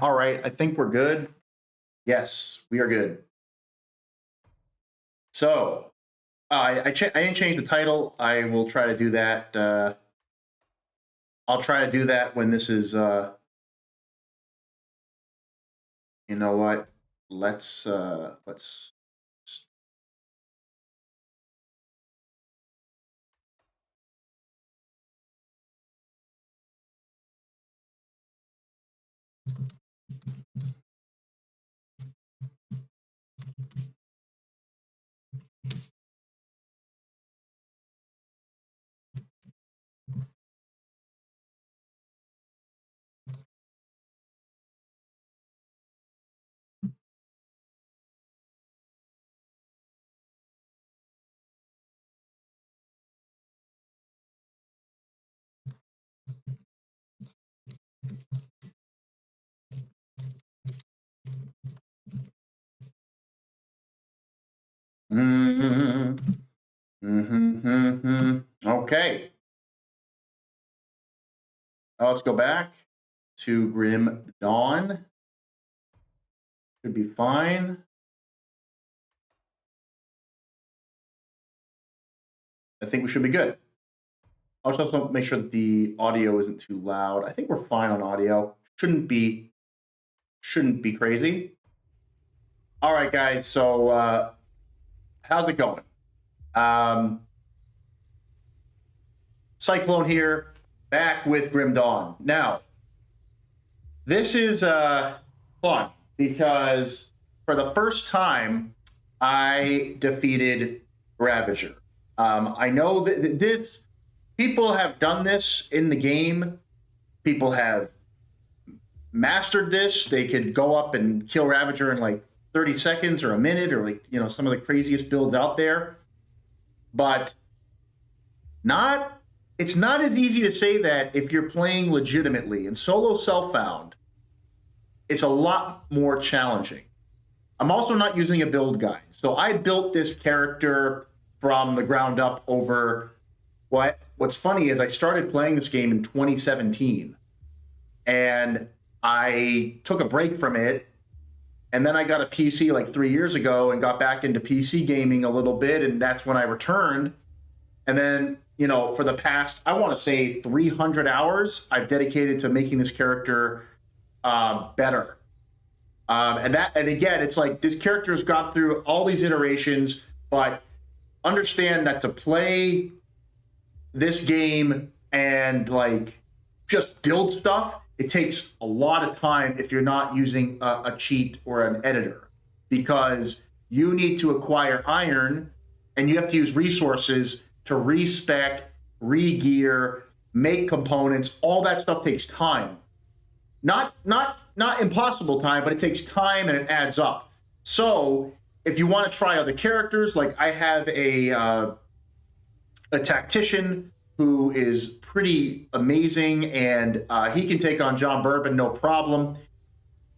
All right, I think we're good. Yes, we are good. So, I didn't change the title. I will try to do that. I'll try to do that when this is. You know what? Let's. Okay. Now let's go back to Grim Dawn. Should be fine. I think we should be good. I'll just also make sure that the audio isn't too loud. I think we're fine on audio. Shouldn't be crazy. All right, guys. So how's it going? Cyclone here, back with Grim Dawn. Now, this is fun because for the first time, I defeated Ravager. I know that this people have done this in the game. People have mastered this. They could go up and kill Ravager in like 30 seconds or a minute, or like, you know, some of the craziest builds out there. But it's not as easy to say that if you're playing legitimately. In solo self-found, it's a lot more challenging. I'm also not using a build guide. So I built this character from the ground up over what's funny is I started playing this game in 2017 and I took a break from it. And then I got a PC like 3 years ago and got back into PC gaming a little bit. And that's when I returned. And then, you know, for the past, I want to say 300 hours, I've dedicated to making this character better. And again, it's like this character has gone through all these iterations, but understand that to play this game and like just build stuff, it takes a lot of time if you're not using a cheat or an editor, because you need to acquire iron and you have to use resources to respec, re-gear, make components. All that stuff takes time. Not impossible time, but it takes time and it adds up. So if you want to try other characters, like I have a tactician who is pretty amazing, and he can take on John Bourbon, no problem.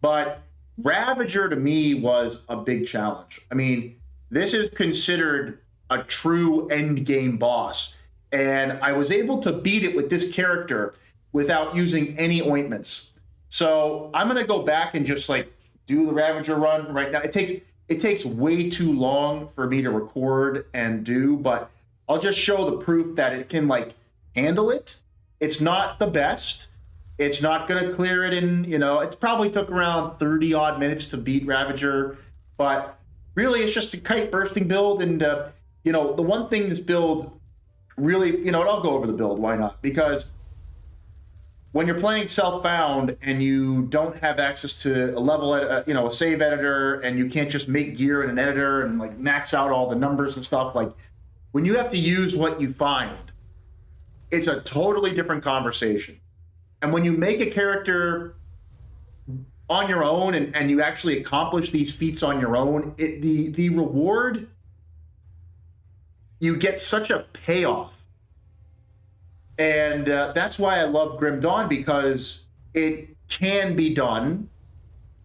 But Ravager to me was a big challenge. I mean, this is considered a true end game boss, and I was able to beat it with this character without using any ointments. So I'm gonna go back and just like do the Ravager run right now. It takes way too long for me to record and do, but I'll just show the proof that it can like handle it. It's not the best. It's not going to clear it in, you know, it probably took around 30 odd minutes to beat Ravager, but really it's just a kite bursting build. And, you know, the one thing this build really, you know, and I'll go over the build, why not? Because when you're playing self-found and you don't have access to a level, you know, a save editor, and you can't just make gear in an editor and like max out all the numbers and stuff, like when you have to use what you find, it's a totally different conversation. And when you make a character on your own and you actually accomplish these feats on your own, the reward, you get such a payoff. And that's why I love Grim Dawn, because it can be done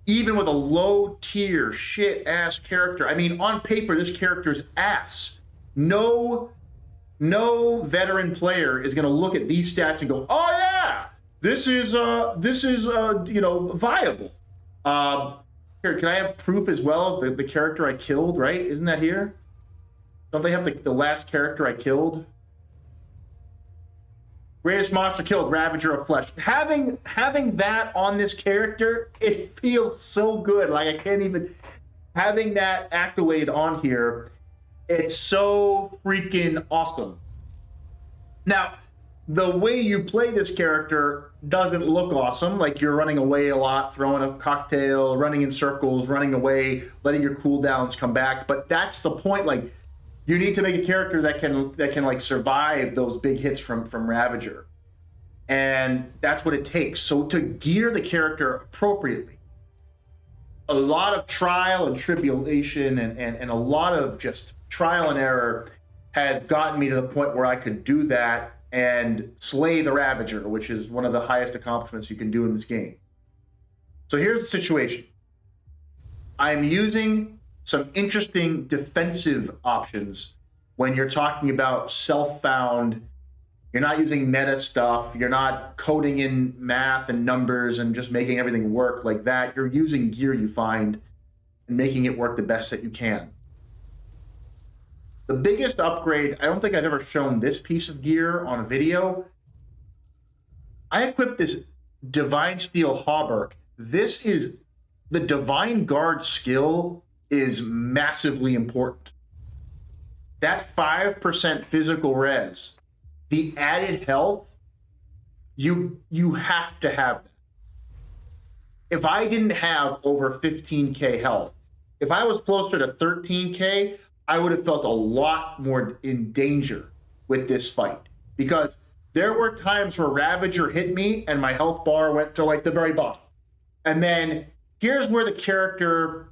even with a low tier shit ass character. I mean, on paper, this character's ass. No veteran player is going to look at these stats and go, "Oh yeah, this is you know, viable." Here, can I have proof as well of the character I killed, right? Isn't that here? Don't they have the last character I killed? Greatest monster killed, Ravager of Flesh. Having that on this character, it feels so good. Like, I can't even... Having that accolade on here, it's so freaking awesome. Now, the way you play this character doesn't look awesome. Like, you're running away a lot, throwing a cocktail, running in circles, running away, letting your cooldowns come back. But that's the point. Like, you need to make a character that can like survive those big hits from Ravager. And that's what it takes. So to gear the character appropriately, a lot of trial and tribulation and a lot of just trial and error has gotten me to the point where I could do that and slay the Ravager, which is one of the highest accomplishments you can do in this game. So here's the situation. I'm using some interesting defensive options when you're talking about self-found. You're not using meta stuff. You're not coding in math and numbers and just making everything work like that. You're using gear you find and making it work the best that you can. The biggest upgrade, I don't think I've ever shown this piece of gear on a video. I equipped this Divine Steel Hauberk. This is the Divine Guard skill is massively important. That 5% physical res, the added health, you have to have that. If I didn't have over 15k health, if I was closer to 13k, I would have felt a lot more in danger with this fight, because there were times where Ravager hit me and my health bar went to like the very bottom. And then here's where the character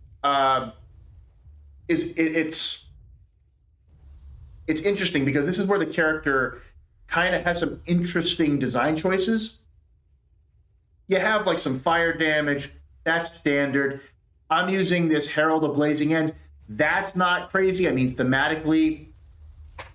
it's interesting, because this is where the character kind of has some interesting design choices. You have like some fire damage, that's standard. I'm using this Herald of Blazing Ends. That's not crazy. I mean, thematically,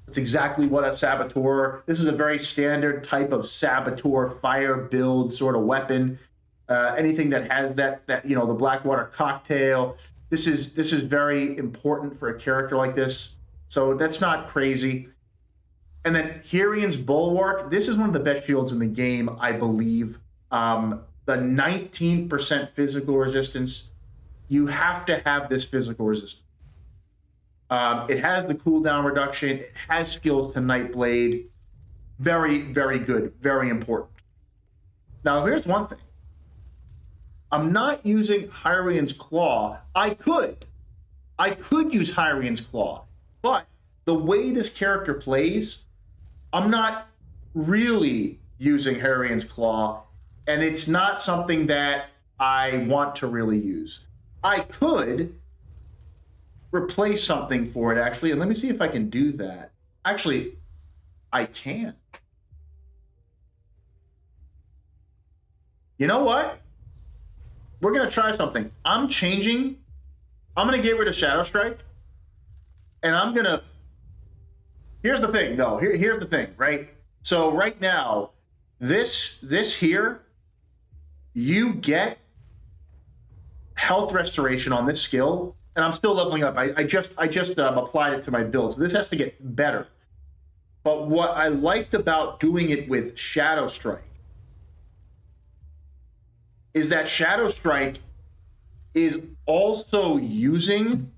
it's exactly what a Saboteur. This is a very standard type of Saboteur fire build sort of weapon. Anything that has that the Blackwater cocktail. This is very important for a character like this. So that's not crazy. And then Hyrion's Bulwark. This is one of the best shields in the game, I believe. The 19% physical resistance. You have to have this physical resistance. It has the cooldown reduction. It has skills to Nightblade. Very, very good. Very important. Now, here's one thing. I'm not using Hyrion's Claw. I could use Hyrion's Claw. But the way this character plays, I'm not really using Hyrion's Claw. And it's not something that I want to really use. I could replace something for it, actually. And let me see if I can do that. Actually, I can. You know what? We're going to try something. I'm going to get rid of Shadow Strike. And I'm going to... Here's the thing, though. Here's the thing, right? So right now, this here, you get health restoration on this skill, and I'm still leveling up. I just applied it to my build, so this has to get better. But what I liked about doing it with Shadow Strike is that Shadow Strike is also using...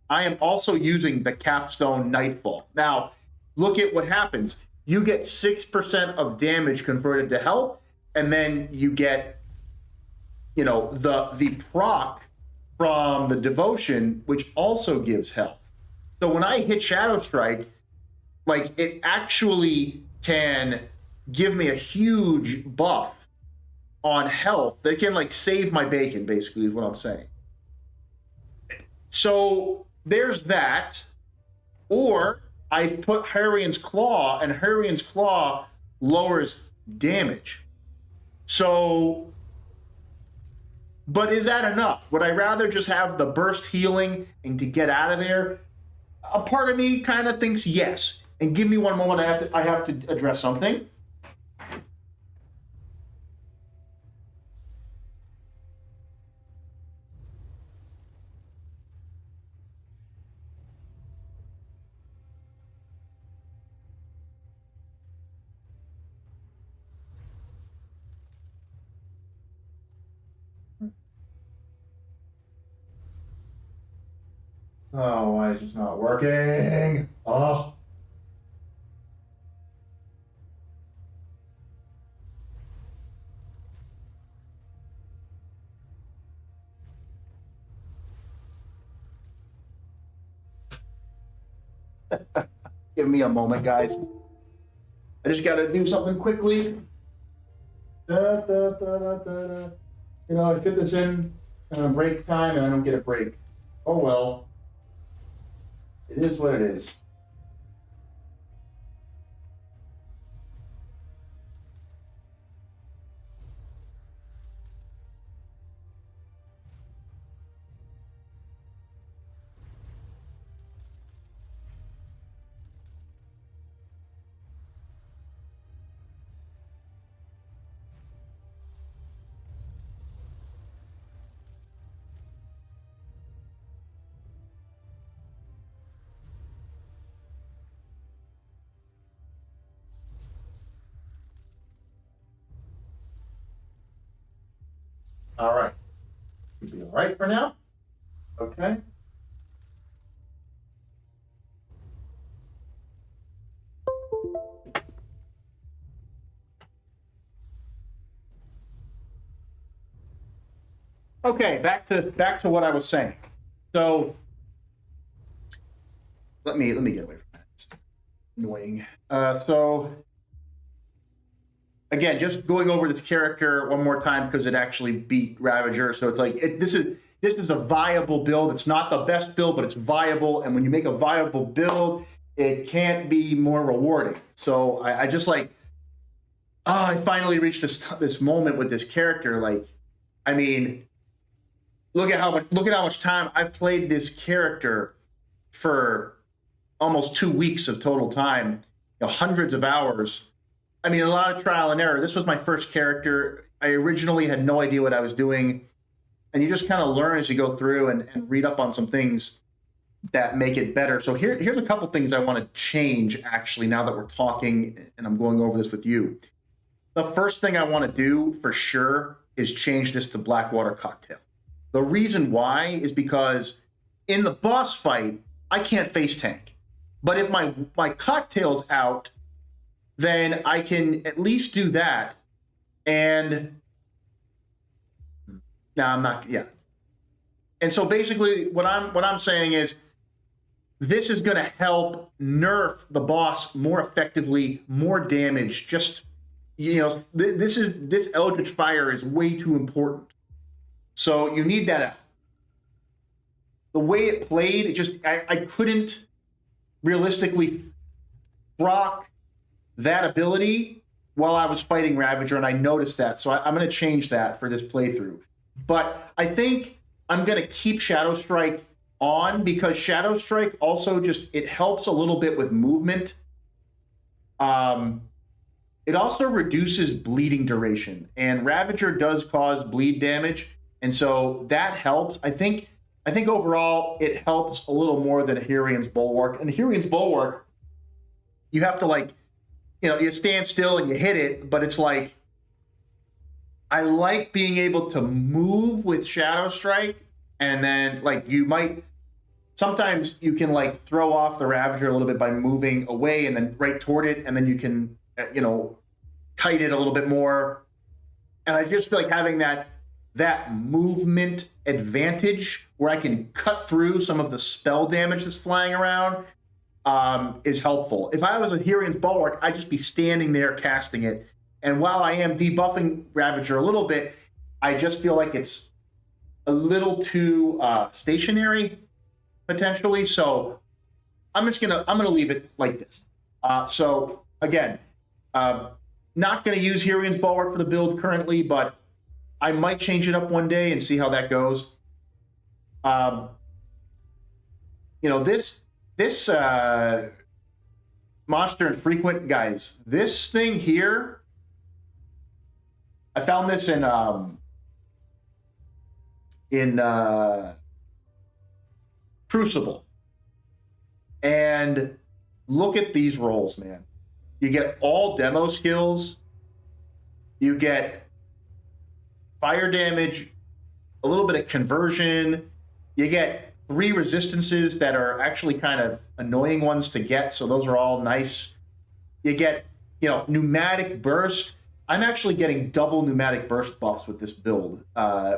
I am also using the Capstone Nightfall. Now, look at what happens. You get 6% of damage converted to health, and then you get, the proc from the Devotion, which also gives health. So when I hit Shadow Strike, like, it actually can give me a huge buff on health. They can, like, save my bacon, basically, is what I'm saying. So there's that. Or I put Hyrion's Claw, and Hyrion's Claw lowers damage. So, but is that enough? Would I rather just have the burst healing and to get out of there? A part of me kind of thinks yes. And give me one moment, I have to address something. Oh, why is this not working? Oh. Give me a moment, guys. I just got to do something quickly. Da, da, da, da, da, da. You know, I fit this in break time and I don't get a break. Oh well. It is what it is. All right. Should be all right for now. Okay. Okay, back to what I was saying. So let me get away from that. It's annoying. So again, just going over this character one more time because it actually beat Ravager. So it's like this is a viable build. It's not the best build, but it's viable. And when you make a viable build, it can't be more rewarding. So I just like, I finally reached this moment with this character. Like, I mean, look at how much time I've played this character for almost 2 weeks of total time, hundreds of hours. I mean, a lot of trial and error. This was my first character. I originally had no idea what I was doing. And you just kind of learn as you go through and read up on some things that make it better. So here's a couple things I want to change, actually, now that we're talking and I'm going over this with you. The first thing I want to do for sure is change this to Blackwater Cocktail. The reason why is because in the boss fight, I can't face tank. But if my cocktail's out, then I can at least do that. And no, I'm not. Yeah. And so basically, what I'm saying is, this is going to help nerf the boss more effectively, more damage. Just this Eldritch Fire is way too important. So you need that out. The way it played, it just I couldn't realistically proc that ability while I was fighting Ravager, and I noticed that. So I'm going to change that for this playthrough. But I think I'm going to keep Shadow Strike on because Shadow Strike also it helps a little bit with movement. It also reduces bleeding duration, and Ravager does cause bleed damage, and so that helps. I think overall it helps a little more than Hyrion's Bulwark. And Hyrion's Bulwark, you have to you stand still and you hit it, but it's like, I like being able to move with Shadow Strike, and then sometimes you can throw off the Ravager a little bit by moving away and then right toward it, and then you can kite it a little bit more. And I just feel like having that movement advantage where I can cut through some of the spell damage that's flying around is helpful. If I was a Hyrion's Bulwark, I'd just be standing there casting it. And while I am debuffing Ravager a little bit, I just feel like it's a little too stationary, potentially. So I'm gonna leave it like this. So again, not gonna use Hyrion's Bulwark for the build currently, but I might change it up one day and see how that goes. This Monster Infrequent, guys, this thing here, I found this in Crucible. And look at these rolls, man. You get all demo skills. You get fire damage, a little bit of conversion. You get 3 resistances that are actually kind of annoying ones to get, so those are all nice. You get, pneumatic burst. I'm actually getting double pneumatic burst buffs with this build,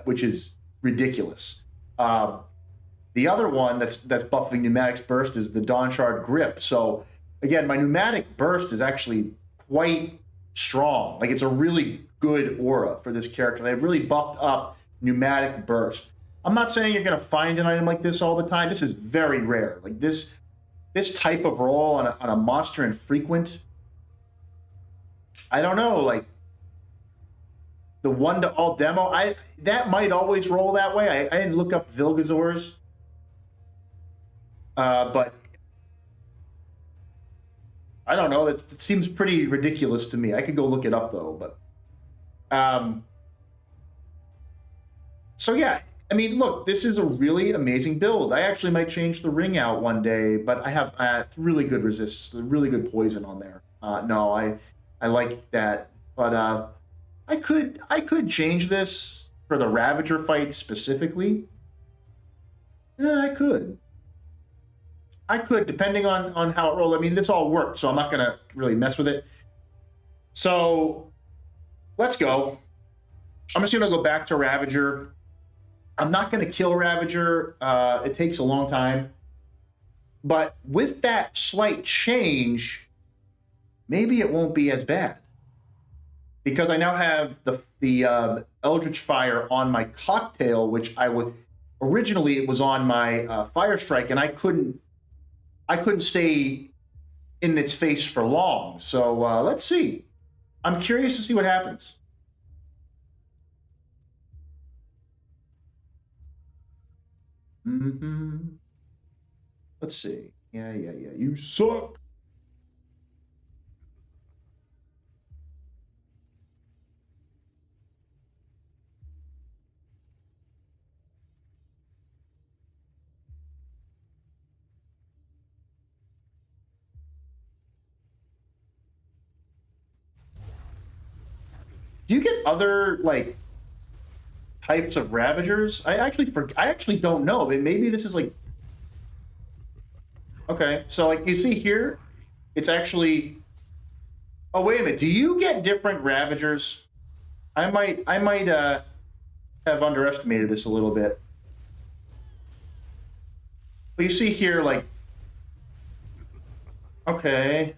which is ridiculous. The other one that's buffing pneumatics burst is the Dawn Shard grip. So again, my pneumatic burst is actually quite strong. Like, it's a really good aura for this character. They've really buffed up pneumatic burst. I'm not saying you're going to find an item like this all the time. This is very rare. Like, this type of roll on a monster infrequent, I don't know, like the 1-to-all demo, that might always roll that way. I didn't look up Vilgazor's, but I don't know. It seems pretty ridiculous to me. I could go look it up though, but so yeah. I mean, look, this is a really amazing build. I actually might change the ring out one day, but I have really good resists, really good poison on there. No, I like that, but I could change this for the Ravager fight specifically. Yeah, I could, depending on how it rolls. I mean, this all worked, so I'm not gonna really mess with it. So let's go. I'm just gonna go back to Ravager. I'm not going to kill Ravager. It takes a long time. But with that slight change, maybe it won't be as bad. Because I now have the Eldritch Fire on my cocktail, which originally it was on my Fire Strike, and I couldn't stay in its face for long. So let's see. I'm curious to see what happens. Let's see. Yeah. You suck. Do you get other like types of Ravagers? I actually don't know. Maybe this is like, okay, so like you see here, it's actually, oh wait a minute, do you get different Ravagers? I might have underestimated this a little bit. But you see here, like, okay,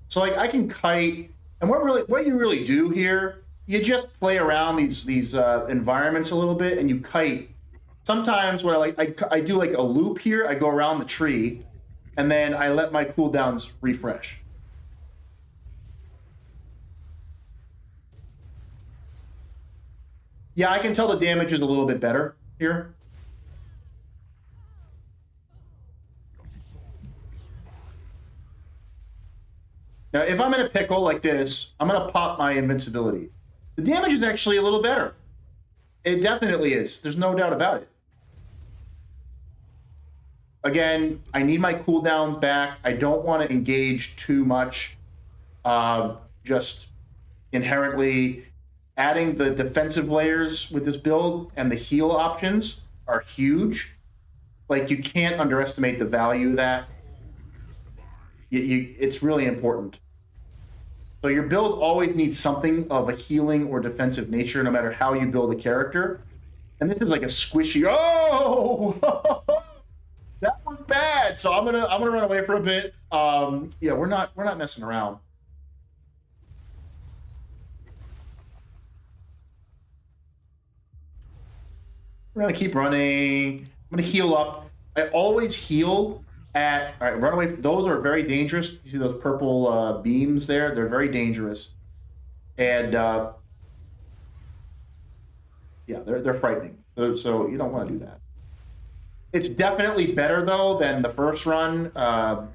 so like I can kite, and what you really do here, you just play around these environments a little bit, and you kite. Sometimes what I do like a loop here. I go around the tree, and then I let my cooldowns refresh. Yeah, I can tell the damage is a little bit better here. Now, if I'm in a pickle like this, I'm going to pop my invincibility. The damage is actually a little better. It definitely is. There's no doubt about it. Again, I need my cooldowns back. I don't want to engage too much. Just inherently adding the defensive layers with this build and the heal options are huge. Like, you can't underestimate the value of that. It's really important. So your build always needs something of a healing or defensive nature, no matter how you build a character. And this is like a squishy. Oh, that was bad. So I'm gonna run away for a bit. Yeah, we're not messing around. We're gonna keep running. I'm gonna heal up. I always heal at, all right, run away. Those are very dangerous. You see those purple beams there? They're very dangerous. And yeah, they're frightening. So you don't want to do that. It's definitely better though than the first run. I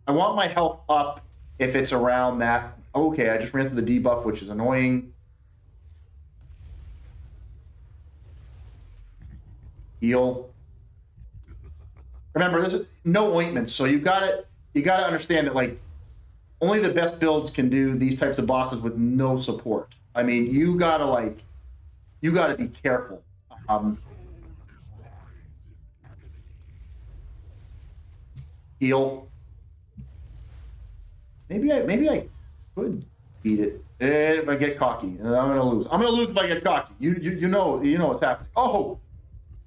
want my health up if it's around that. Okay, I just ran through the debuff, which is annoying. Heal. Remember, there's no ointments, so you gotta understand that like only the best builds can do these types of bosses with no support. I mean, you gotta you got to be careful. Heal. Maybe I could beat it if I get cocky. I'm gonna lose. I'm gonna lose if I get cocky. You know what's happening. Oh,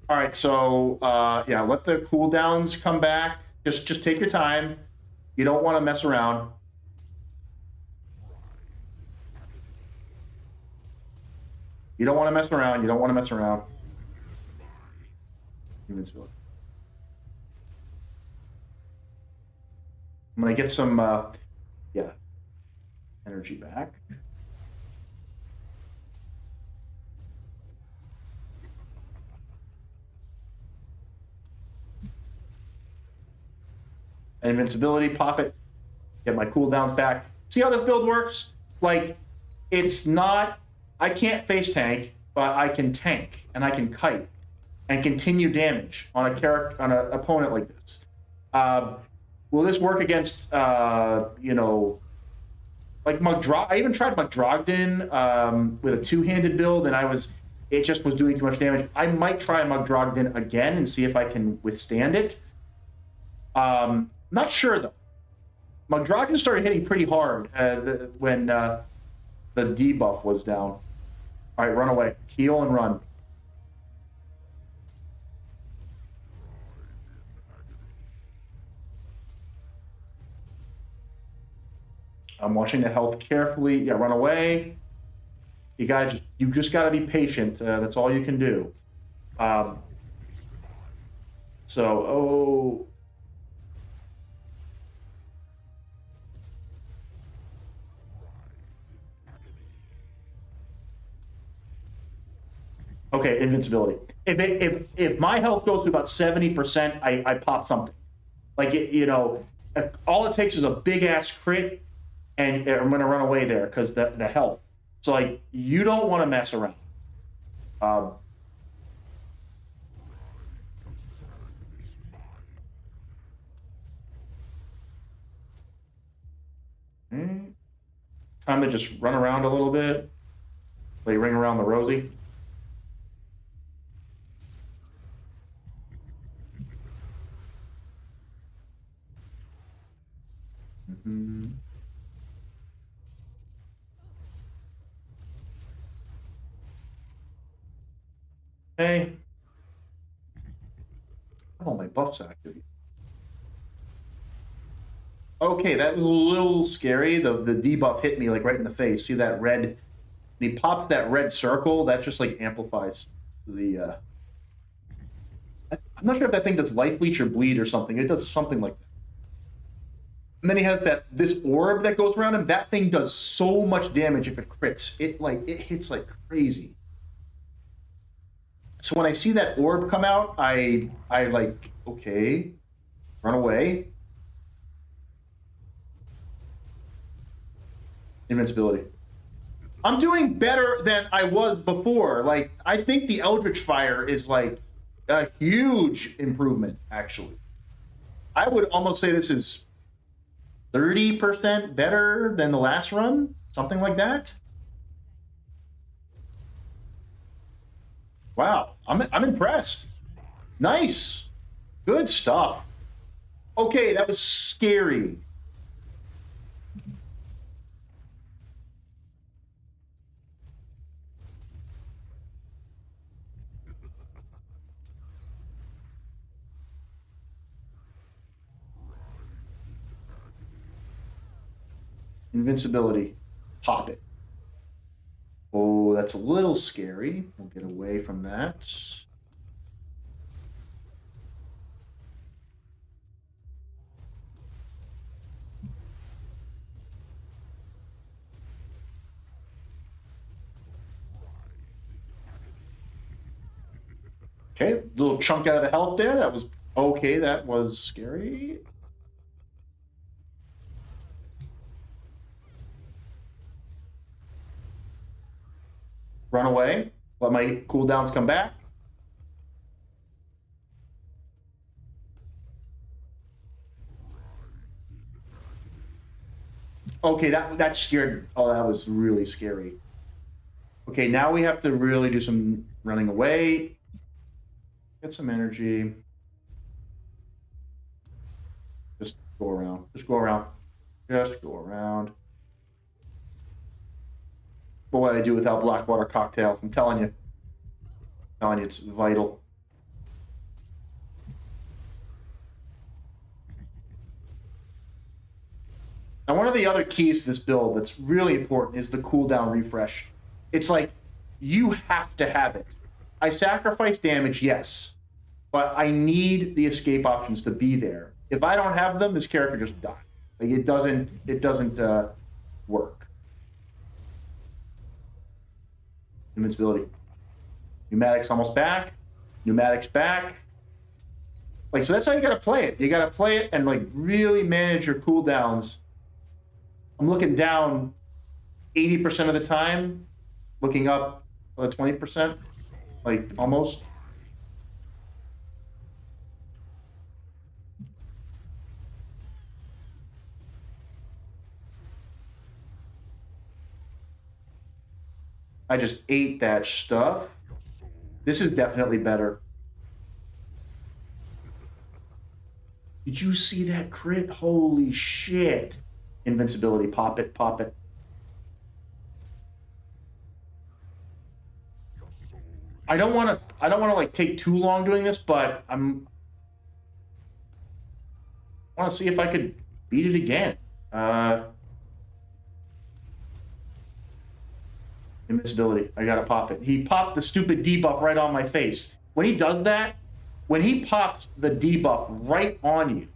all right. So yeah, let the cooldowns come back. Just take your time. You don't want to mess around. You don't want to mess around. You don't want to mess around. Invincibility. I'm gonna get some yeah, energy back. Invincibility, pop it. Get my cooldowns back. See how this build works? Like, it's not. I can't face tank, but I can tank and I can kite and continue damage on a character on an opponent like this. Will this work against you know, like Mugdrog? I even tried Mugdrogden with a two-handed build, and it just was doing too much damage. I might try Mugdrogden again and see if I can withstand it. Not sure though. Mugdrogden started hitting pretty hard when the debuff was down. All right, run away, heal and run. I'm watching the health carefully. Yeah, run away. You just gotta be patient. That's all you can do. So, okay, invincibility. If my health goes to about 70%, I pop something. Like all it takes is a big ass crit, and I'm gonna run away there because the health. So like you don't want to mess around. Time to just run around a little bit. Play Ring Around the Rosie. Okay. Oh, my buff's active. Okay, that was a little scary. The debuff hit me like right in the face. See that red? And he popped that red circle. That just like amplifies the. I'm not sure if that thing does life leech or bleed or something. It does something like that. And then he has this orb that goes around him. That thing does so much damage if it crits. It hits like crazy. So when I see that orb come out, I like, okay, run away. Invincibility. I'm doing better than I was before. Like, I think the Eldritch Fire is like a huge improvement, actually. I would almost say this is 30% better than the last run, something like that. Wow, I'm impressed. Nice. Good stuff. Okay, that was scary. Invincibility. Pop it. Oh, that's a little scary. We'll get away from that. Okay, little chunk out of the health there. That was okay. That was scary. Run away. Let my cooldowns come back. Okay, that scared me. Oh, that was really scary. Okay, now we have to really do some running away. Get some energy. Just go around. Just go around. Just go around. What would I do without Blackwater Cocktail? I'm telling you. It's vital. Now, one of the other keys to this build that's really important is the cooldown refresh. It's like, you have to have it. I sacrifice damage, yes, but I need the escape options to be there. If I don't have them, this character just dies. Like, it doesn't work. Invincibility. Pneumatics almost back. Pneumatics back. Like, so that's how you gotta play it. You gotta play it and like really manage your cooldowns. I'm looking down 80% of the time, looking up 20%, like almost. I just ate that stuff. This is definitely better. Did you see that crit? Holy shit. Invincibility, pop it, pop it. I don't want to like take too long doing this, but I want to see if I could beat it again. Invincibility. I gotta pop it. He popped the stupid debuff right on my face. When he does that, when he pops the debuff right on you,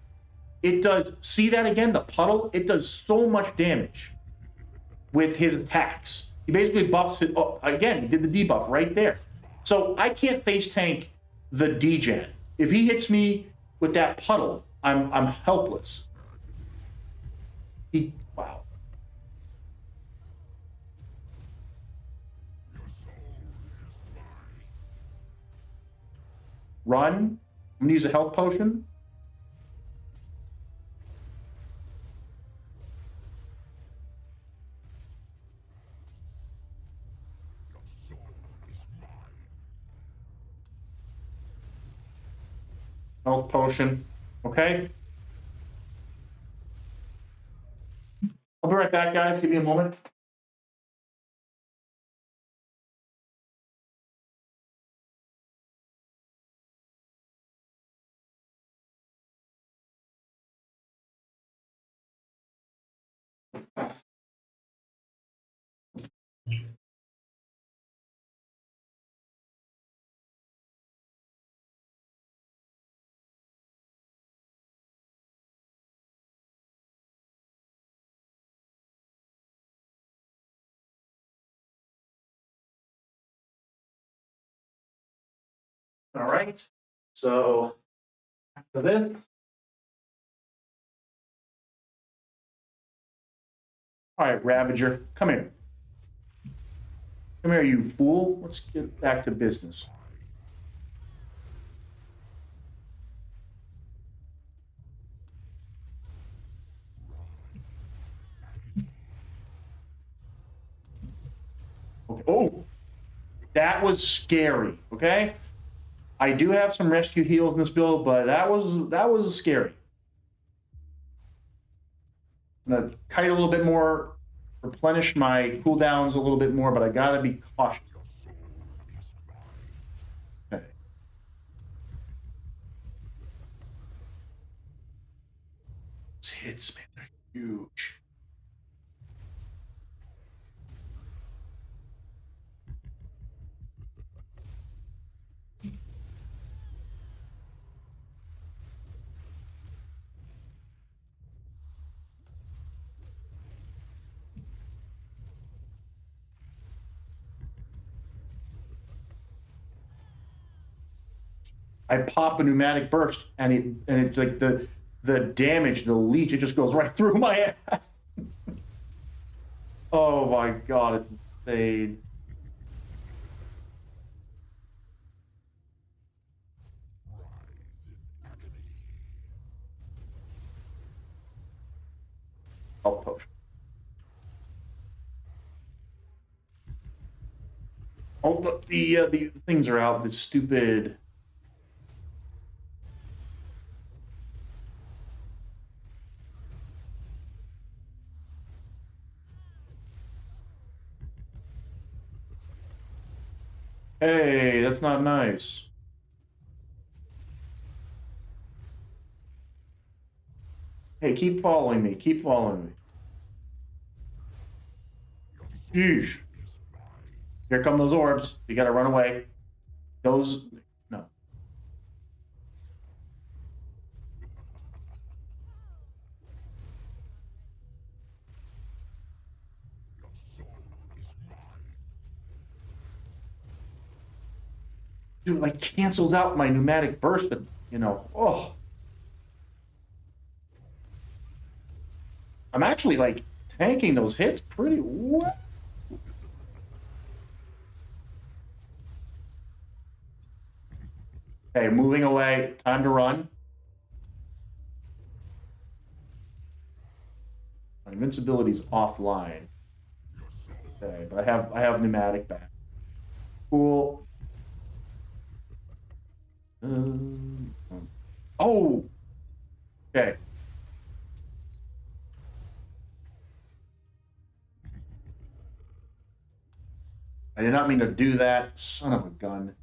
it does, see that again, the puddle? It does so much damage with his attacks. He basically buffs it. Oh, again, he did the debuff right there. So I can't face tank the degen. If he hits me with that puddle, I'm helpless. Wow. Run. I'm gonna use a health potion. Health potion. Okay. I'll be right back, guys. Give me a moment. All right. So after this, all right, Ravager, come here. Come here, you fool. Let's get back to business. Okay. Oh, that was scary. Okay. I do have some rescue heals in this build, but that was scary. I'm gonna kite a little bit more, replenish my cooldowns a little bit more, but I gotta be cautious. Okay. These hits, man, they're huge. I pop a pneumatic burst, and it's like the damage, the leech, it just goes right through my ass. Oh my god, it's insane. Health potion. Oh, the things are out. This stupid. Hey, that's not nice. Hey, keep following me. Keep following me. Sheesh. Here come those orbs. You gotta run away. Those. No. Dude, like cancels out my pneumatic burst, but oh. I'm actually like tanking those hits pretty well. Okay, moving away. Time to run. My invincibility's offline. Okay, but I have pneumatic back. Cool. Oh. Okay. I did not mean to do that. Son of a gun.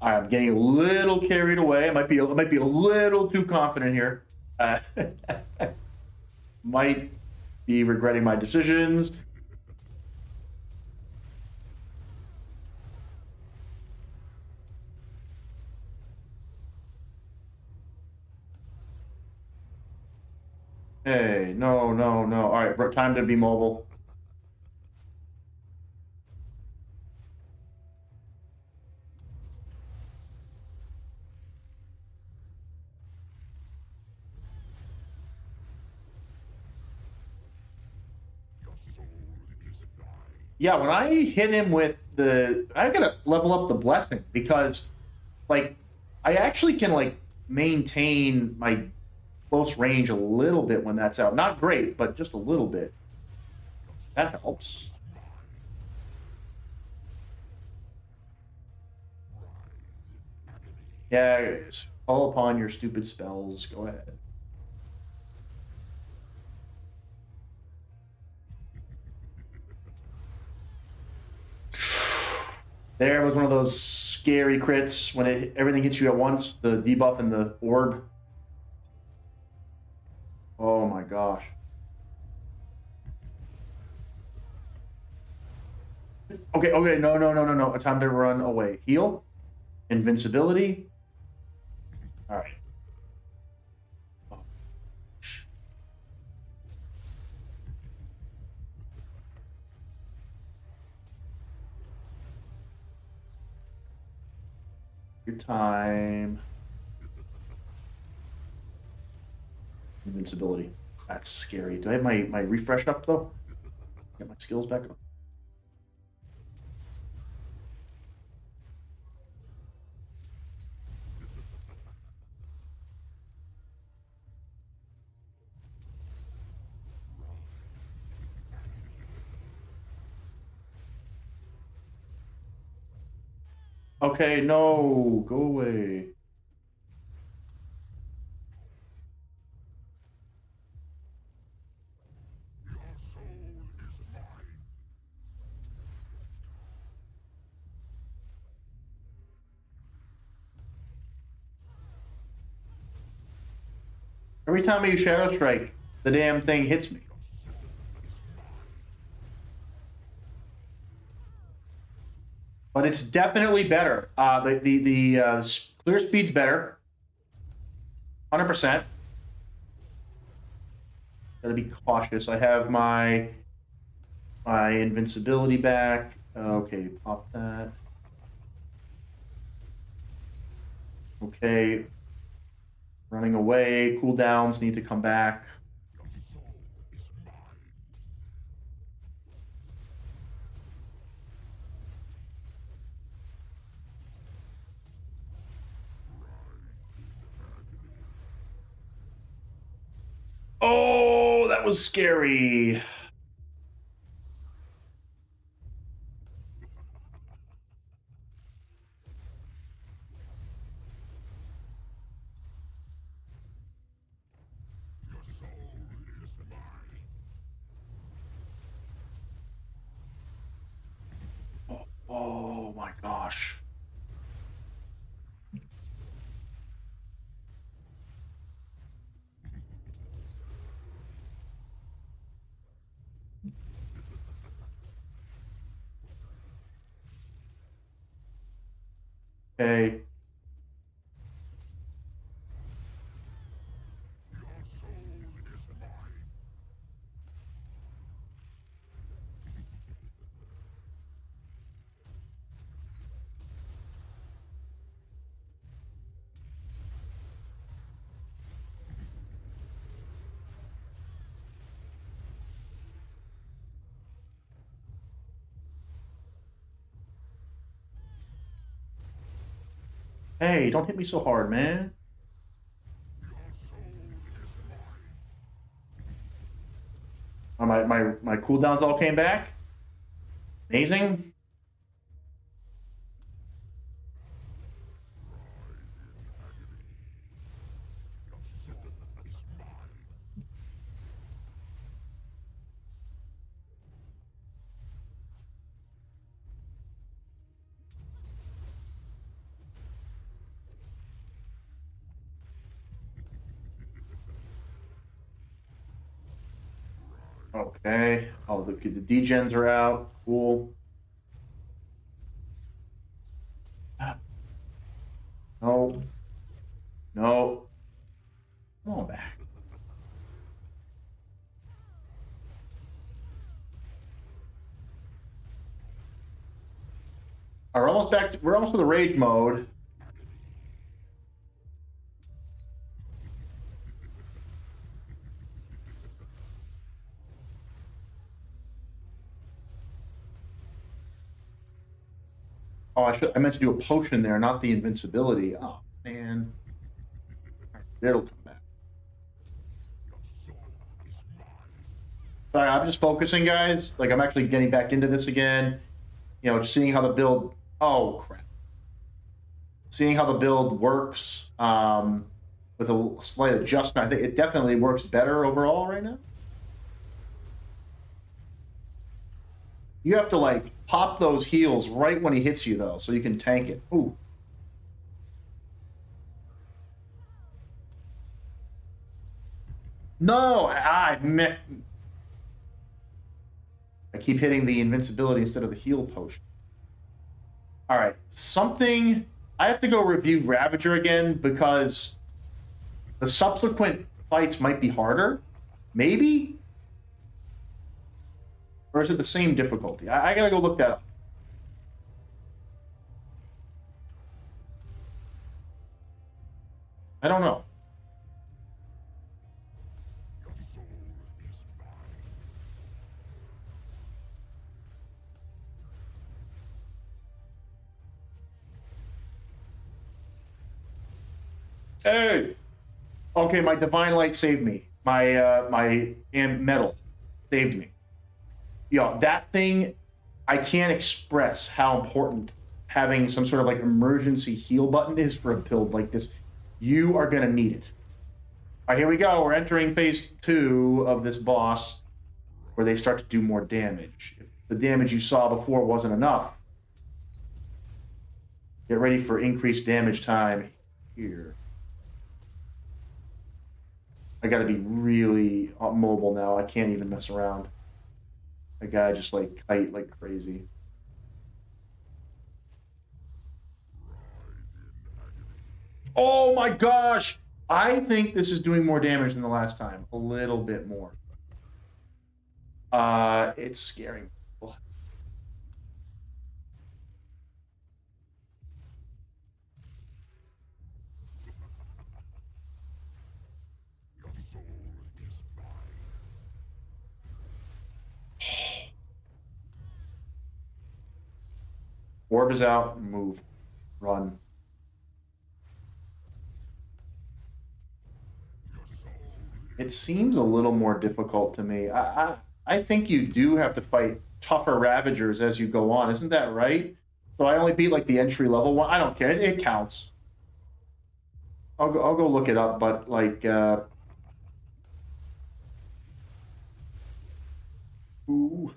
I'm getting a little carried away. I might be a little too confident here. Might be regretting my decisions. Hey, no, no, no. All right, time to be mobile. Yeah, when I hit him with I gotta level up the blessing because, like, I actually can like maintain my close range a little bit when that's out. Not great, but just a little bit. That helps. Yeah, call upon your stupid spells. Go ahead. There was one of those scary crits when everything hits you at once. The debuff and the orb. Oh my gosh. Okay, okay, no, no, no, no, no. Time to run away. Heal. Invincibility. All right. Oh, your time. Invincibility. That's scary. Do I have my refresh up though? Get my skills back up. Okay, no, go away. Every time I use Shadow Strike, the damn thing hits me. But it's definitely better. The clear speed's better, 100%. Gotta be cautious. I have my invincibility back. Okay, pop that. Okay, running away. Cooldowns need to come back. that was scary. Oh my gosh. Okay. Hey, don't hit me so hard, man. Oh, my cooldowns all came back. Amazing. Okay. Oh, the degens are out. Cool. No. No. Come on back. We're almost back. We're almost to the rage mode. Oh, I meant to do a potion there, not the invincibility. Oh man. It'll come back. Sorry, I'm just focusing, guys. Like I'm actually getting back into this again. You know, just seeing how the build. Oh crap. Seeing how the build works with a slight adjustment. I think it definitely works better overall right now. You have to like pop those heals right when he hits you though, so you can tank it. Ooh. No, I keep hitting the invincibility instead of the heal potion. All right, something. I have to go review Ravager again because the subsequent fights might be harder. Maybe? Or is it the same difficulty? I gotta go look that up. I don't know. Hey! Okay, my divine light saved me. My metal saved me. Yo, that thing, I can't express how important having some sort of like emergency heal button is for a build like this. You are gonna need it. All right, here we go. We're entering phase 2 of this boss, where they start to do more damage. If the damage you saw before wasn't enough, get ready for increased damage time here. I got to be really mobile now. I can't even mess around. The guy just like kite like crazy. Oh my gosh! I think this is doing more damage than the last time. A little bit more. It's scaring me. Orb is out. Move. Run. It seems a little more difficult to me. I think you do have to fight tougher Ravagers as you go on. Isn't that right? So I only beat like the entry level one. I don't care. It counts. I'll go look it up, but like ooh.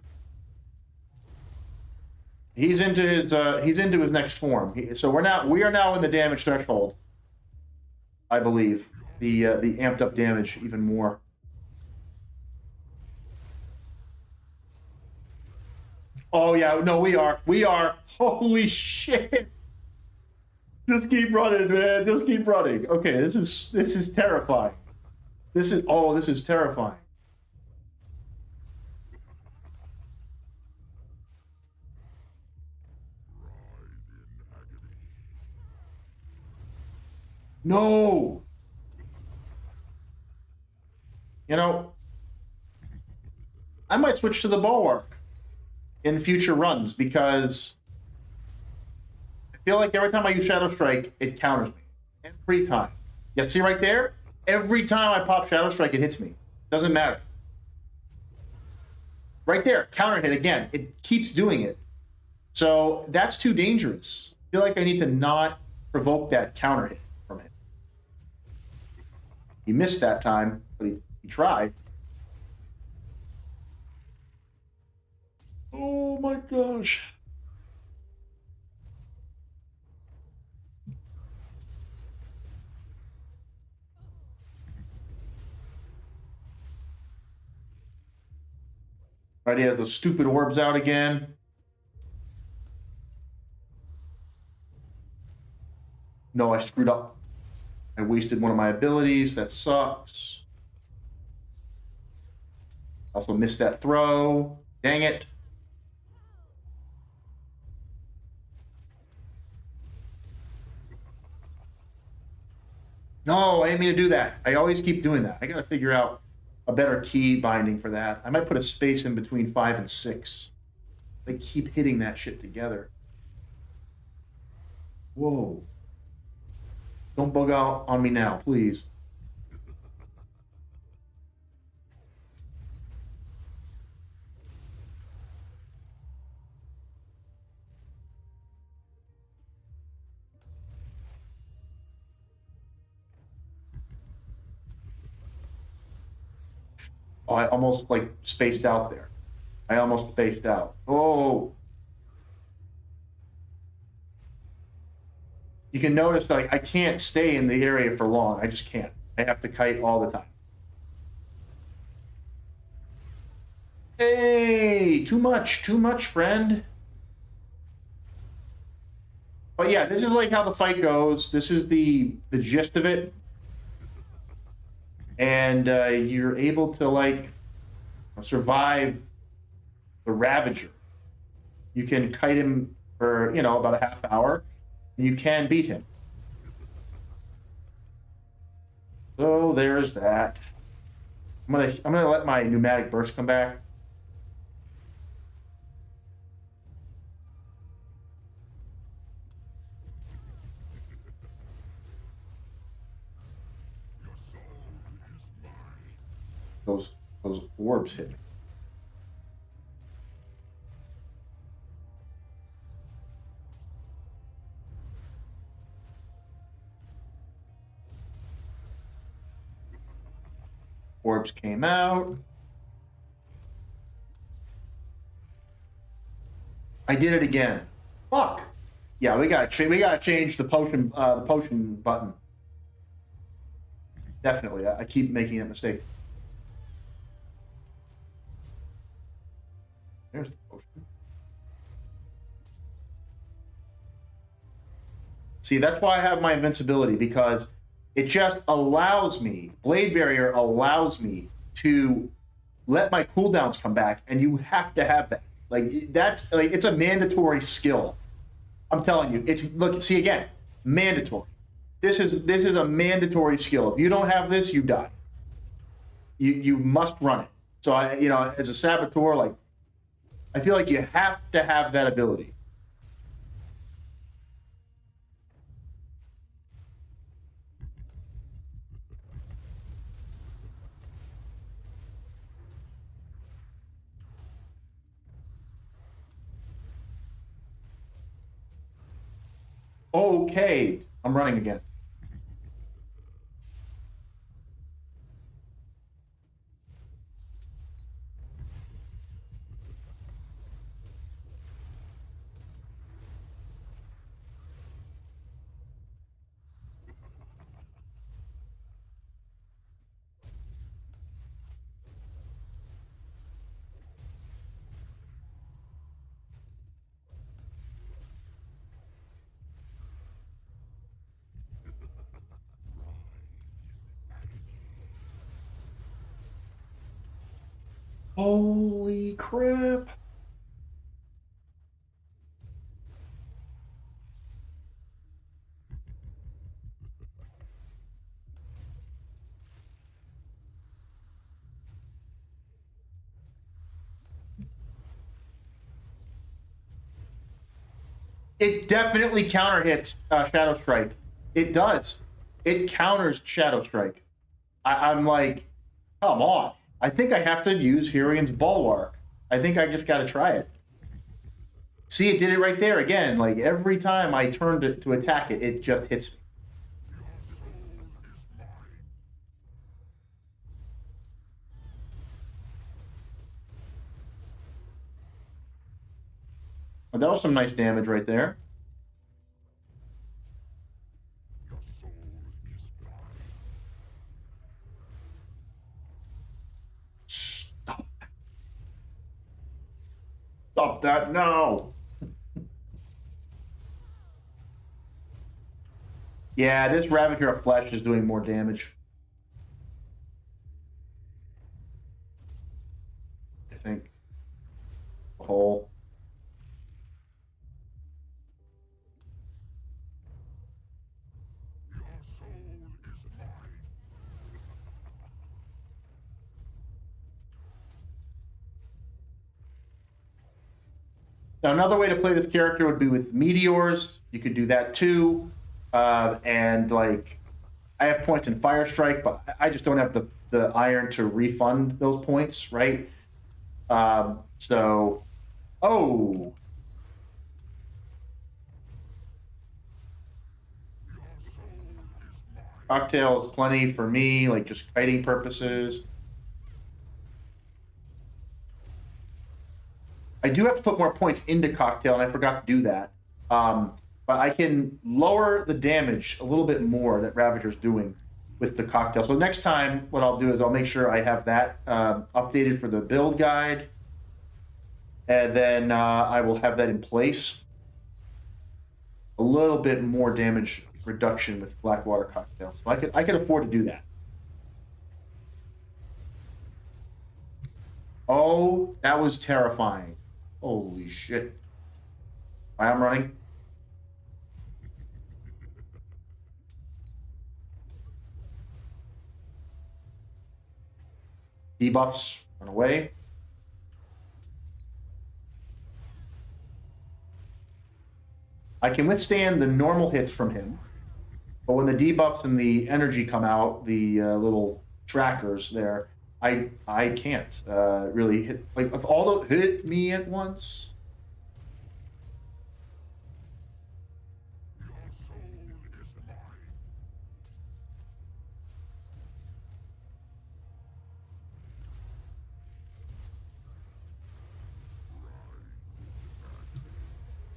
He's into his next form. So we are now in the damage threshold, I believe. The amped up damage even more. Oh yeah, no, we are. We are. Holy shit. Just keep running, man. Just keep running. Okay, this is terrifying. This is terrifying. No. You know, I might switch to the bulwark in future runs because I feel like every time I use Shadow Strike, it counters me. Every time. Yeah, see right there? Every time I pop Shadow Strike, it hits me. Doesn't matter. Right there, counter hit again. It keeps doing it. So that's too dangerous. I feel like I need to not provoke that counter hit from it. He missed that time, but he tried. Oh my gosh. Right, he has those stupid orbs out again. No, I screwed up. I wasted one of my abilities. That sucks. Also missed that throw. Dang it. No, I didn't mean to do that. I always keep doing that. I got to figure out a better key binding for that. I might put a space in between 5 and 6. They keep hitting that shit together. Whoa. Don't bug out on me now, please. Oh, I almost like spaced out there. I almost spaced out. Oh. You can notice like I can't stay in the area for long. I just can't. I have to kite all the time. Hey, too much, friend. But yeah, this is like how the fight goes. This is the gist of it, and you're able to like survive the Ravager. You can kite him for about a half hour, and you can beat him. So there's that. I'm gonna let my pneumatic burst come back. Those orbs hit me. Orbs came out. I did it again. Fuck. Yeah, we gotta change the potion button. Definitely, I keep making that mistake. There's the potion. See, that's why I have my invincibility because it just allows me. Blade Barrier allows me to let my cooldowns come back, and you have to have that. Like that's like it's a mandatory skill. I'm telling you, it's look. See again, mandatory. This is a mandatory skill. If you don't have this, you die. You must run it. So as a saboteur, like I feel like you have to have that ability. Okay, I'm running again. Holy crap. It definitely counter hits Shadow Strike. It does. It counters Shadow Strike. I'm like, come on. I think I have to use Hyrion's Bulwark. I think I just got to try it. See, it did it right there again. Like every time I turned it to attack it, it just hits me. But that was some nice damage right there. Stop. Stop that now. Yeah, this Ravager of Flesh is doing more damage. I think. The whole. Now, another way to play this character would be with meteors. You could do that too. And like, I have points in Fire Strike, but I just don't have the iron to refund those points, right? So, oh, cocktail is plenty for me, like just kiting purposes. I do have to put more points into cocktail, and I forgot to do that. But I can lower the damage a little bit more that Ravager's doing with the cocktail. So next time, what I'll do is I'll make sure I have that updated for the build guide, and then I will have that in place. A little bit more damage reduction with Blackwater cocktail, so I could afford to do that. Oh, that was terrifying! Holy shit! I'm running. Debuffs, run away. I can withstand the normal hits from him, but when the debuffs and the energy come out, the little trackers there, I can't really hit. Like if all those hit me at once.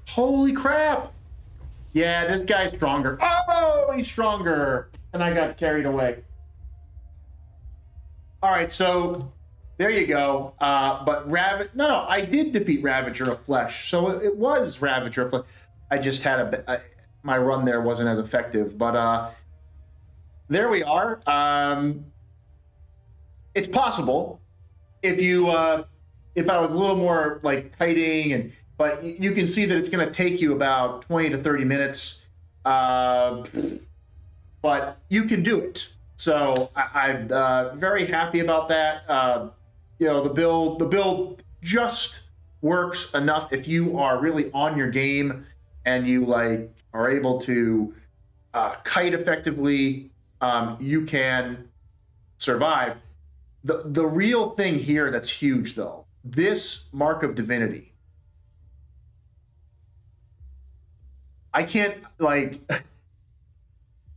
Holy crap! Yeah, this guy's stronger. Oh, he's stronger, and I got carried away. All right, so there you go. But no, I did defeat Ravager of Flesh, so it was Ravager of Flesh. I just had my run there wasn't as effective, but there we are. It's possible if you if I was a little more like kiting and but you can see that it's going to take you about 20 to 30 minutes. But you can do it. So I'm very happy about that. The build just works enough if you are really on your game and you like are able to kite effectively. You can survive. The real thing here that's huge though, this Mark of Divinity. I can't like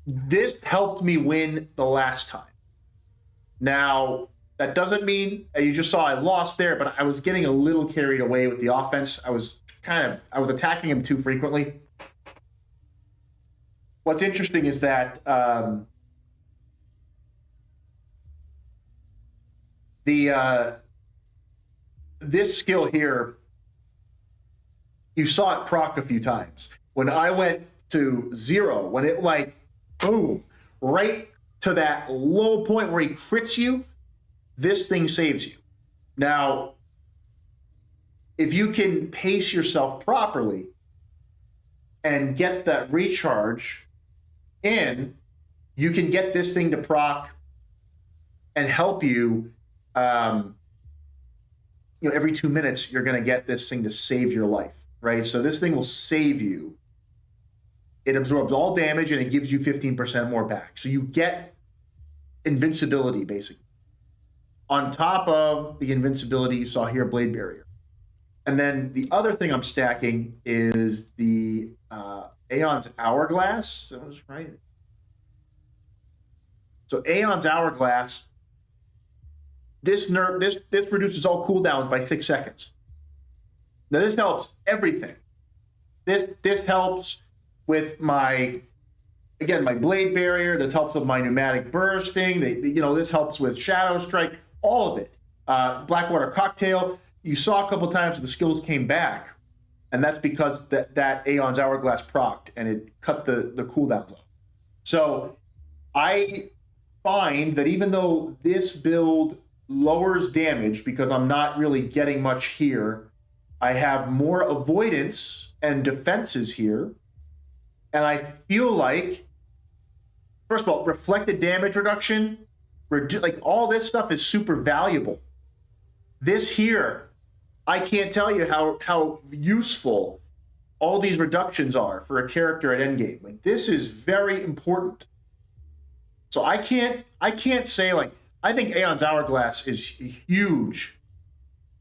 this helped me win the last time. Now, that doesn't mean you just saw I lost there, but I was getting a little carried away with the offense. I was attacking him too frequently. What's interesting is that the this skill here, you saw it proc a few times. When I went to 0, when it like boom, right to that low point where he crits you, this thing saves you. Now, if you can pace yourself properly and get that recharge in, you can get this thing to proc and help you. Every 2 minutes, you're going to get this thing to save your life, right? So this thing will save you. It absorbs all damage and it gives you 15% more back. So you get invincibility, basically. On top of the invincibility you saw here, Blade Barrier. And then the other thing I'm stacking is the Aeon's Hourglass. That was right. So Aeon's Hourglass, this reduces all cooldowns by 6 seconds. Now this helps everything. This helps with my Blade Barrier. This helps with my pneumatic bursting. This helps with Shadow Strike. All of it. Blackwater Cocktail. You saw a couple times the skills came back, and that's because that Aeon's Hourglass procced and it cut the cooldowns off. So I find that even though this build lowers damage because I'm not really getting much here, I have more avoidance and defenses here. And I feel like, first of all, reflected damage reduction, like all this stuff is super valuable. This here, I can't tell you how useful all these reductions are for a character at endgame. Like this is very important. So I can't say like I think Aeon's Hourglass is a huge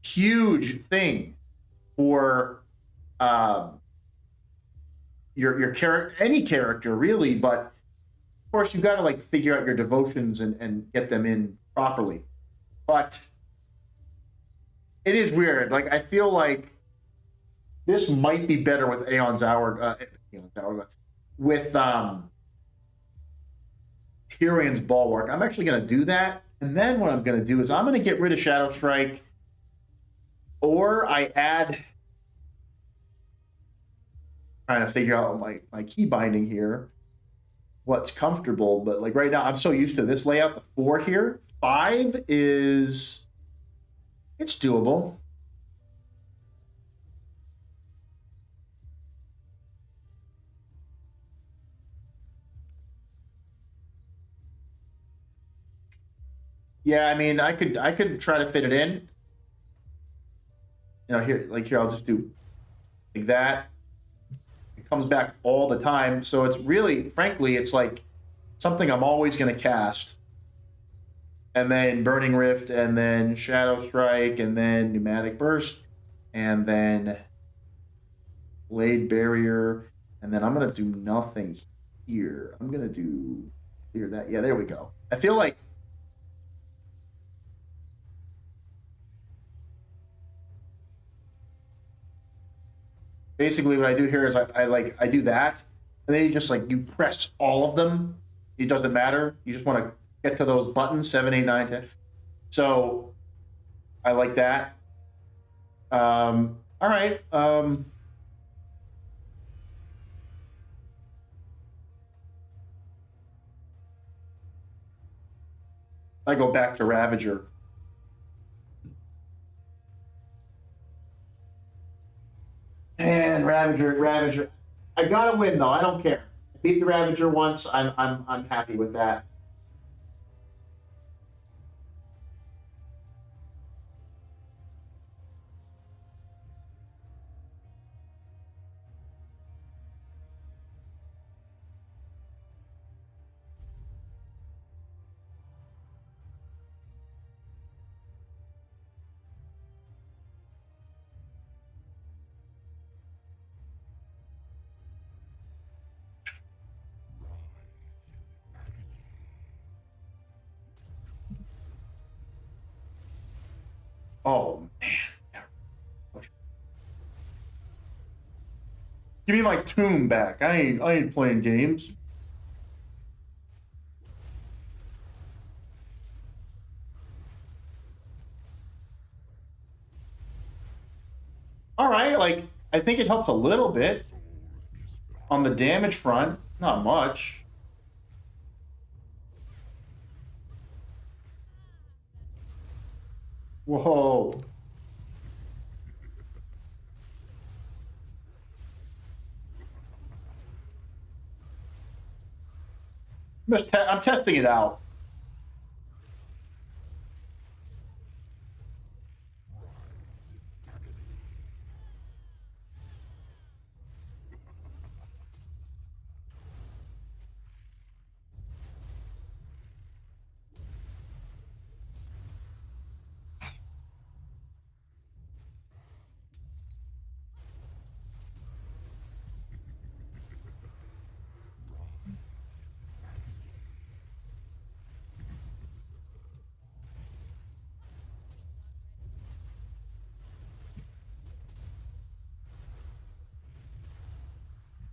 thing for your character, any character really, but of course you got to like figure out your devotions and get them in properly. But it is weird. Like I feel like this might be better with Aeon's Hourglass with Tyrion's Bulwark. I'm actually going to do that, and then what I'm going to do is I'm going to get rid of Shadow Strike, or I add. Trying to figure out my key binding here, what's comfortable, but like right now I'm so used to this layout. The 4 here, 5 is it's doable. Yeah, I mean I could try to fit it in. Here I'll just do like that. Comes back all the time, so it's really, frankly, it's like something I'm always going to cast, and then Burning Rift, and then Shadow Strike, and then Pneumatic Burst, and then Blade Barrier, and then I'm going to do nothing here. I'm going to do clear that. Yeah, there we go. I feel like basically what I do here is I do that, and then you just like you press all of them. It doesn't matter. You just want to get to those buttons 7, 8, 9, 10. So I like that. All right. I go back to Ravager. And Ravager. I gotta win though. I don't care. I beat the Ravager once. I'm happy with that. Oh man. Give me my tomb back. I ain't playing games. All right, like I think it helps a little bit on the damage front, not much. Whoa. I'm testing it out.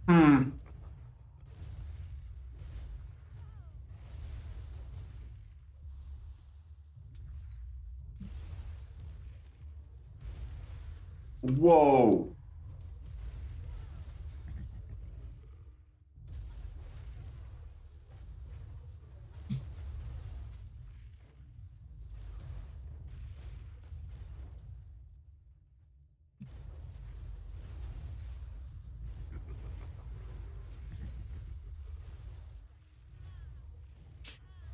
Hmm. Whoa.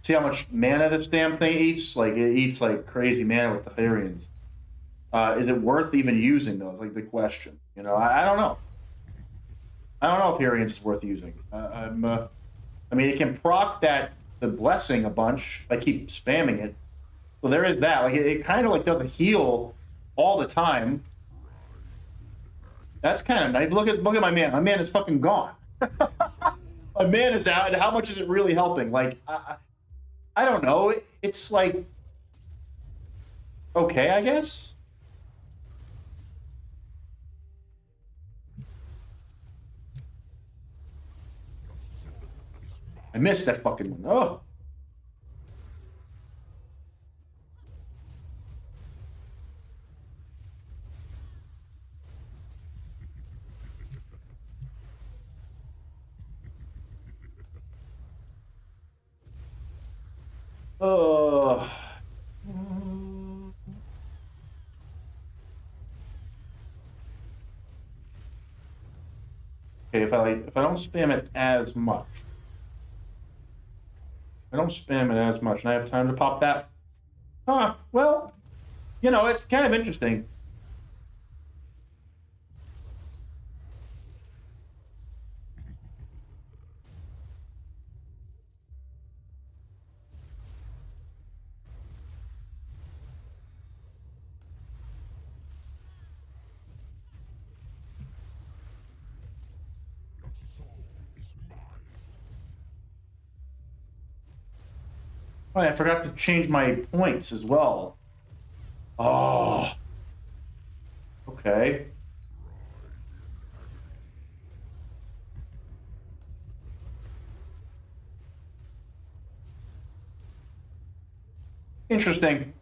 See how much mana this damn thing eats? Like it eats like crazy mana with the Therians. Is it worth even using those? Like the question. I don't know. I don't know if Therians is worth using. I mean, it can proc the blessing a bunch. If I keep spamming it. So there is that. Like it kind of like doesn't heal all the time. That's kind of nice. Look at my man. My man is fucking gone. My man is out. And how much is it really helping? Like I don't know. It's like okay, I guess. I missed that fucking one. Oh. Oh. Okay, if I don't spam it as much. I don't spam it as much, and I have time to pop that. Well, it's kind of interesting. Oh, I forgot to change my points as well. Oh, okay. Interesting.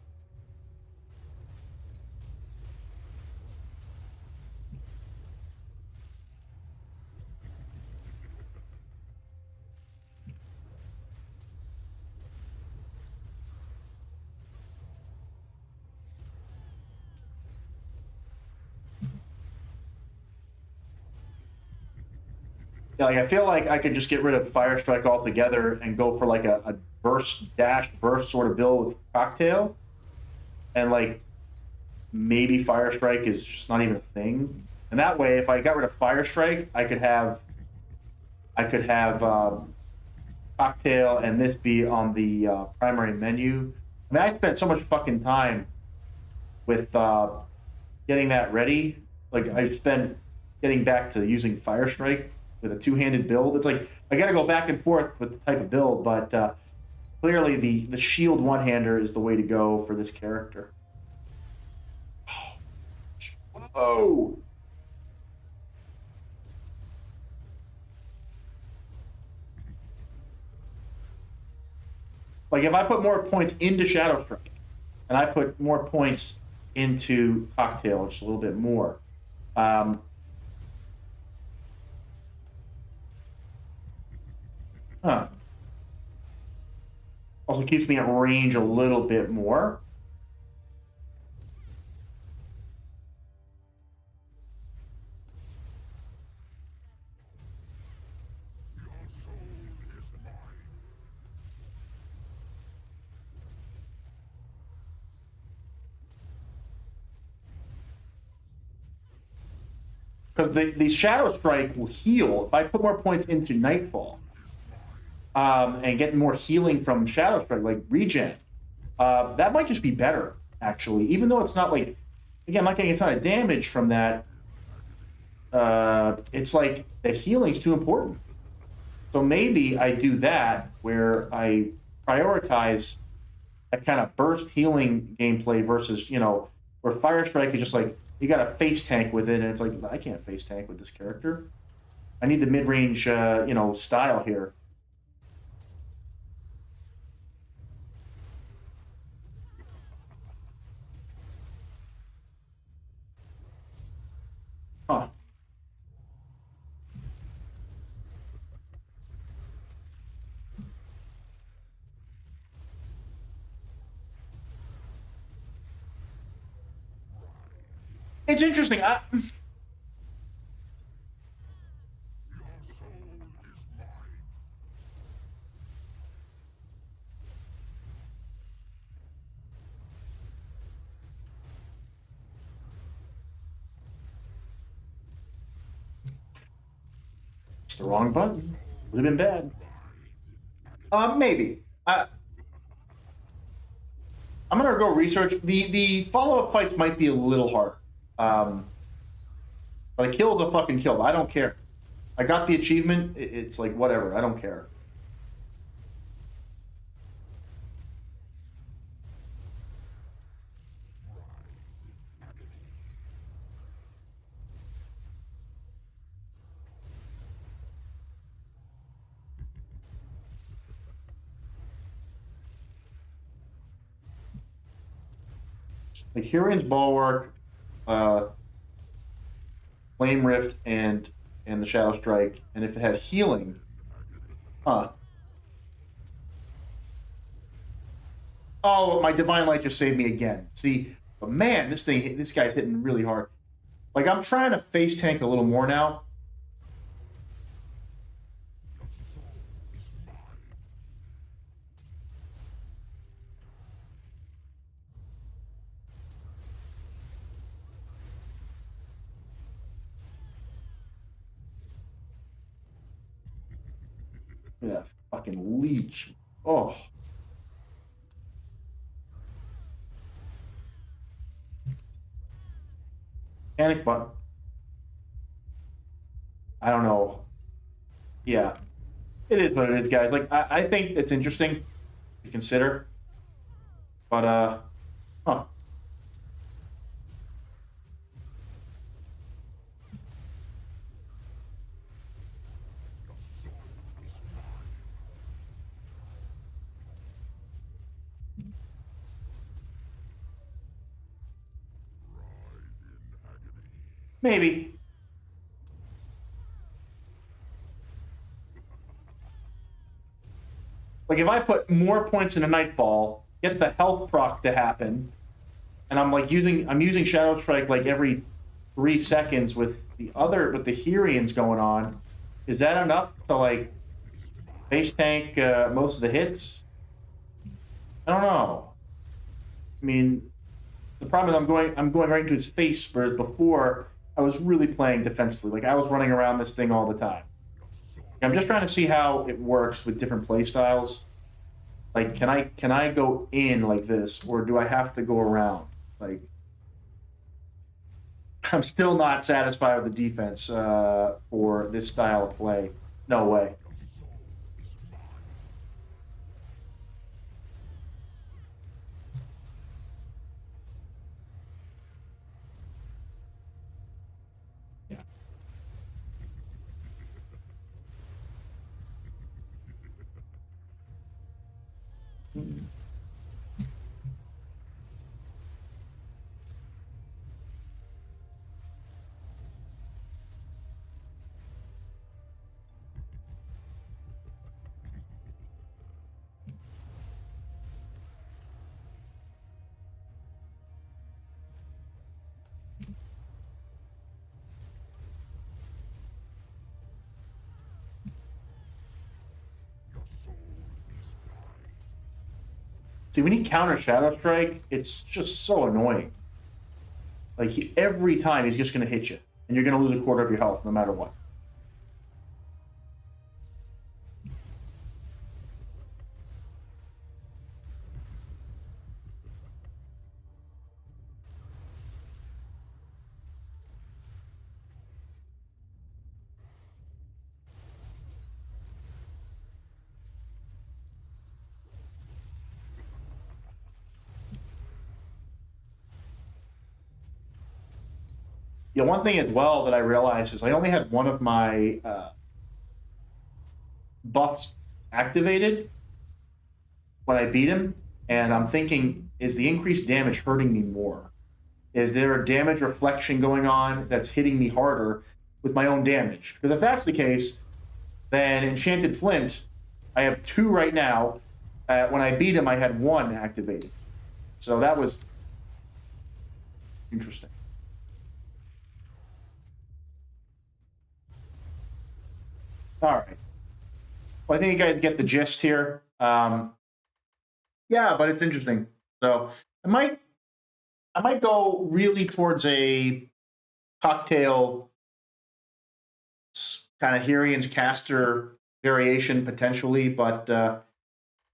Yeah, like I feel like I could just get rid of Fire Strike altogether and go for like a burst sort of build with Cocktail, and like maybe Fire Strike is just not even a thing. And that way, if I got rid of Fire Strike, I could have Cocktail and this be on the primary menu. I mean, I spent so much fucking time with getting that ready. Like I spent getting back to using Fire Strike with a two-handed build. It's like I got to go back and forth with the type of build, but clearly the shield one-hander is the way to go for this character. Oh. Like if I put more points into Shadow Strike and I put more points into Cocktail, just a little bit more. Um, huh. Also keeps me at range a little bit more. Because the Shadow Strike will heal. If I put more points into Nightfall and get more healing from Shadow Strike, like regen, that might just be better, actually. Even though it's not like, again, I'm not getting a ton of damage from that. It's like the healing's too important. So maybe I do that where I prioritize a kind of burst healing gameplay versus, where Fire Strike is just like, you got a face tank with it, and it's like, I can't face tank with this character. I need the mid range, style here. Huh. It's interesting. It's the wrong button. Would have been bad. Maybe. I'm gonna go research the follow up fights might be a little hard. Um, but a kill is a fucking kill. I don't care. I got the achievement. It's like whatever. I don't care. Like Hurion's Bulwark, uh, Flame Rift, and the Shadow Strike, and if it had healing, huh? Oh, my Divine Light just saved me again. See, but man, this guy's hitting really hard. Like I'm trying to face tank a little more now. Yeah, fucking leech. Oh, panic button. I don't know. Yeah, it is what it is, guys. Like I think it's interesting to consider, but huh, maybe. Like if I put more points in a Nightfall, get the health proc to happen, and I'm using Shadow Strike like every 3 seconds with the Herians going on. Is that enough to like base tank most of the hits? I don't know. I mean, the problem is I'm going right into his face, whereas before I was really playing defensively. Like I was running around this thing all the time. I'm just trying to see how it works with different play styles. Like, can I go in like this, or do I have to go around? Like, I'm still not satisfied with the defense for this style of play. No way. See, when he counters Shadow Strike, it's just so annoying. Like, every time he's just going to hit you, and you're going to lose a quarter of your health no matter what. Yeah, one thing as well that I realized is I only had one of my buffs activated when I beat him, and I'm thinking, is the increased damage hurting me more? Is there a damage reflection going on that's hitting me harder with my own damage? Because if that's the case, then Enchanted Flint, I have 2 right now. When I beat him, I had 1 activated. So that was interesting. All right. Well, I think you guys get the gist here. Yeah, but it's interesting. So I might go really towards a cocktail kind of Herian's caster variation potentially, but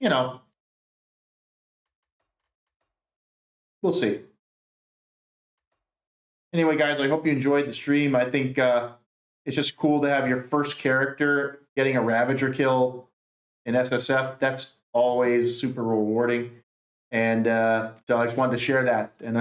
you know, we'll see. Anyway, guys, I hope you enjoyed the stream. I think it's just cool to have your first character getting a Ravager kill in SSF. That's always super rewarding. And so I just wanted to share that. And I